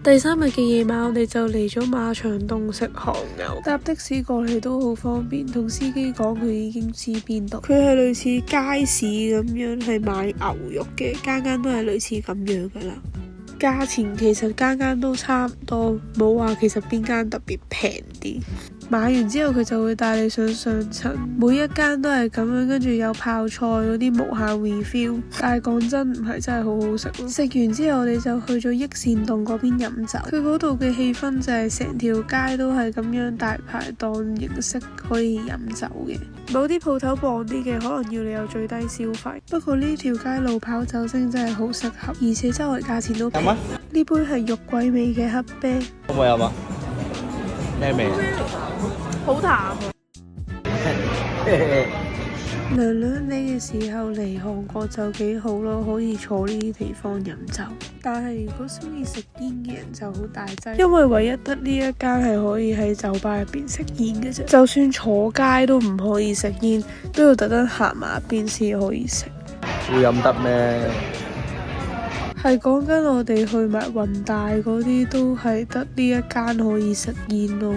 第3日嘅夜晚，我哋就嚟咗馬場洞食韓牛，搭的士過嚟都好方便。同司機講佢已經知邊度，佢係類似街市咁樣，係買牛肉嘅，間間都係類似咁樣噶啦。價錢其實間間都差唔多，冇話其實邊間特別平啲。買完之後佢就會帶你上層，每一間都係咁樣，跟住有泡菜嗰啲無限 refill。但係講真唔係真係好好食咯。食完之後我哋就去咗益善洞嗰邊飲酒，佢嗰度嘅氣氛就係成條街都係咁樣大排檔形式可以飲酒嘅。某啲鋪頭磅啲嘅可能要你有最低消費，不過呢條街路跑酒精真係好適合，而且周圍價錢都平。呢杯係肉桂味嘅黑啤，可唔可以飲啊？咩味？好淡啊！涼涼你嘅時候嚟韓國就幾好咯，可以坐呢啲地方飲酒。但係如果中意食煙嘅人就好大劑，因為唯一得呢一間係可以喺酒吧入邊食煙嘅啫。就算坐街都唔可以食煙，都要特登行埋一邊先可以食。會飲得咩？係講緊我哋去埋雲大嗰啲都係得呢一間可以食煙咯。